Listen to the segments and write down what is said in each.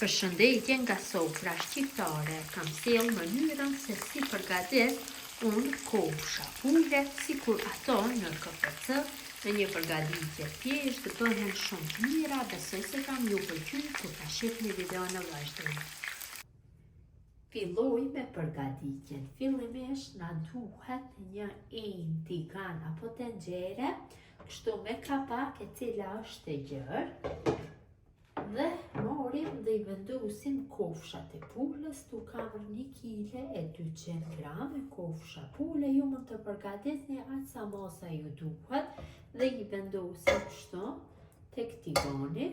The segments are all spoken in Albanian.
Përshëndetje nga sofra shqiptare, kam sjellë mënyrën se si përgatis unë kofsha pule, sikur ato në KFC, në një përgatitje thjeshtë bëhen shumë të mira, besoj se kam ju pëlqyer kur ta shihni videon në vazhdim. Filloj me përgatitjen. Fillimisht na duhet një tigan apo tenxhere, kështu me kapak e cila është e gjerë. Dhe morim dhe i vendosim kofshat e pulës, tu kam 1 kg e 200 gram e kofsha pule, ju mund të përgatisni aq sa masa ju duhet dhe i vendosim kështu tek tigani.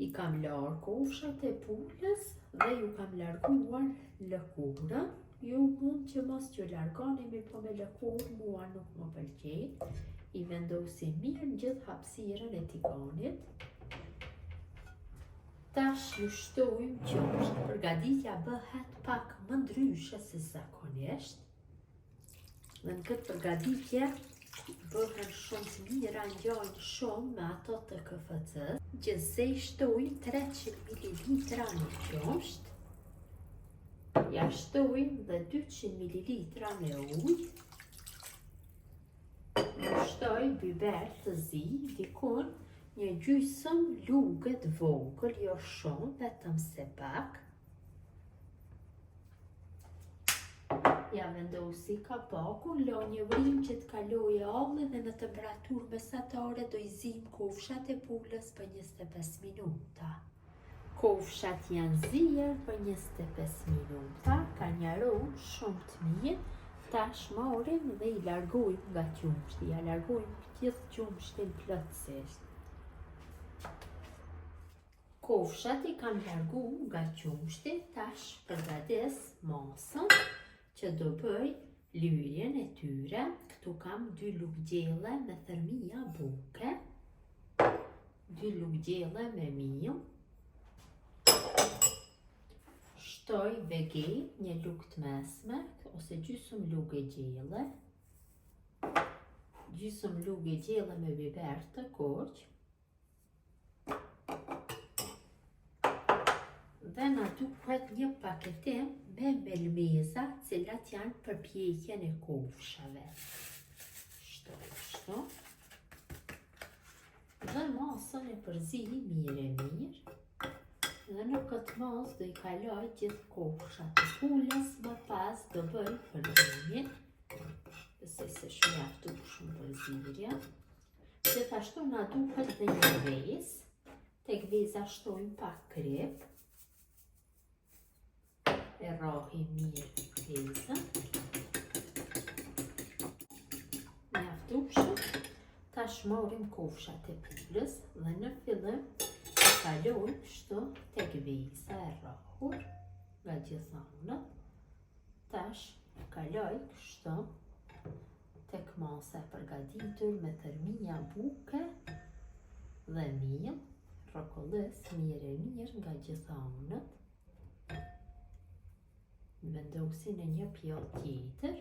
I kam larë kofshat e pulës dhe ju kam larguar lëkurën. Ju mund që mos që largoni, mi po me lëkurë mua nuk më pëlqej. I vendosim mirë në gjithë hapësirën e tiganit. Tash ju shtojmë qumsht. Përgatitja bëhet pak më ndryshe se zakonisht. Dhe në këtë përgatitje bëhen shumë të mira, ngjajnë shumë me ato të KFC-s. Gjithsej shtojmë 300 ml në qumsht. Ja shtojmë dhe 200 ml me ujë. Ju shtoj biber të zi, dikun një gjysëm lugë të vogël, jo shumë, vetëm se pak. Ja vendosi kapakun, lë një vrim që të kalojë avli dhe në temperaturë mesatare do i zim kofshat e pulës për 25 minuta. Kofshat janë zier për 25 minuta, ka një aromë shumë të mirë. Tash morim dhe i largojmë nga qumshti, ja largojmë gjithë qumshtin plotësisht. Kofshat i kam largu nga qumshti, tash përgatis masën që do bëj lyrjen e tyre. Këtu kam 2 lugë gjelle me thërmia buke, 2 lugë gjelle me miell, shtoj vegej, 1 lugë të mesme ose gjysmë lugë gjelle, gjysmë lugë gjelle me biber të korq. Dhe na duhet një paketim me melmeza, cilat janë për pjekjen e kofshave. Shtoj kështu. Dhe masën e përzij mirë. Dhe në këtë masë do i kaloj gjithë kofshat e pulës, më pas do bëj përzimin. Besoj se mjaftu shumë përzirja. Gjithashtu na duhet dhe një vezë. Tek veza shtojmë pak krip. E rrohi mirë vezën. Mjaftueshëm. Tash morim kofshat e pulës dhe në fillim kaloj kështu tek veza e rrohur nga gjithë anët. Tash kaloj kështu tek masa e përgatitur me thërmia buke dhe miell, rrokollis mirë nga gjithë anët. Vendosi në një pjallë tjetër.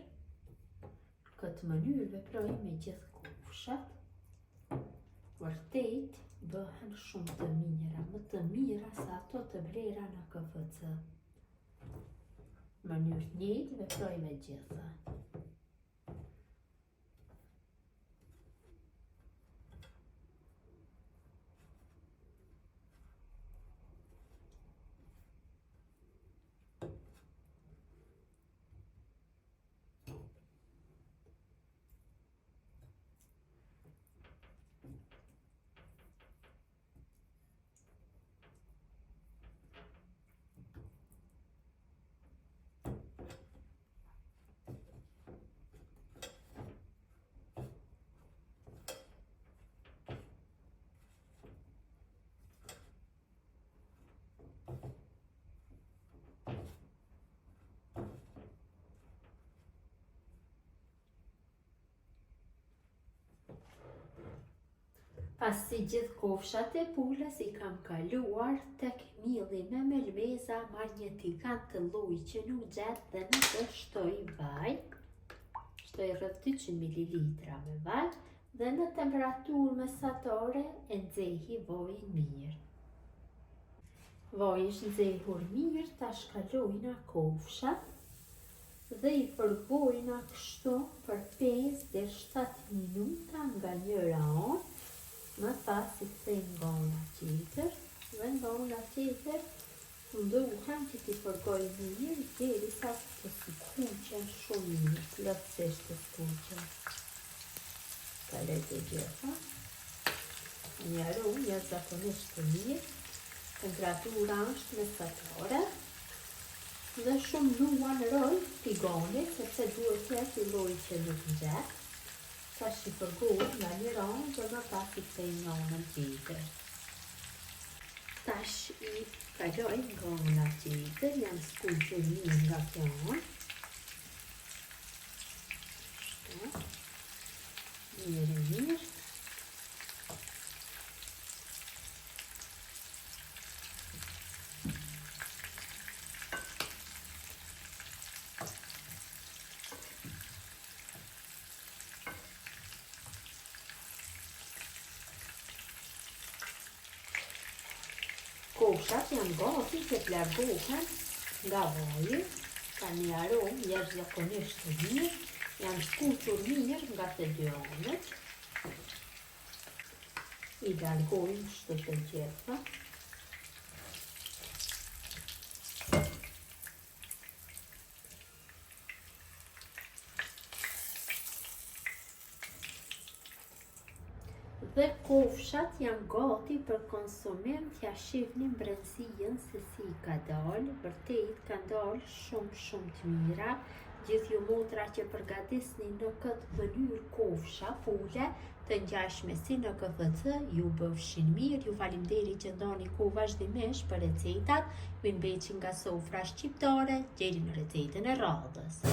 Këtë mënyrë veproj me gjithë kofshat. Vërtet bëhen shumë të mira, më të mira se ato të blera në KFC. Mënyrë të njëjtë veproj me gjitha. Pasi gjithë kofshat e pulës i kam kaluar tek mielli me melmeza, marr një tigan të lloj që nuk gjet dhe në të shtoj vaj. Shtoj rreth 200 ml me vaj dhe në temperaturë mesatare e nxehi vojin mirë. Vaj është nxehur mirë, tash kalojna kofshat dhe I përgojna kështu për 5 deri 7 minuta nga njëra anë, më pas I kthejmë nga ana tjetër dhe nga ana tjetër nduhem që t'i përgojmë mirë derisa të skuqen shumë mirë, plotësisht të skuqen. Kalet e gjitha. Një aromë jashtëzakonisht të mirë, temperatura është mesatare dhe shumë luan rol tigoni, sepse duhet të jetë I lloji që nuk nxeh. Tash I përgojmë nga njëra anë dhe më pas I kthejmë nga ana tjetër. Tash I kaloj nga ana tjetër, jam skuqur mirë nga kjo anë. Mirë. Kofshat janë gati që t'largohen nga vaji, ka një aromë jashtëzakonisht të mirë, janë skuqur mirë nga të dy anët. I largojmë kështu të gjitha. Dhe kofshat janë gati për konsumim, t'ja shihni mbretësien se si I ka dalë, vërtet kanë dalë shumë të mira. Gjithë ju motra që përgatisni në këtë mënyrë kofsha pule të ngjashme si në KFC, ju bëfshin mirë, ju faleminderit që ndani kohë vazhdimisht për recetat, ju mbetçi nga sofra shqiptare, deri në recetën e radhës.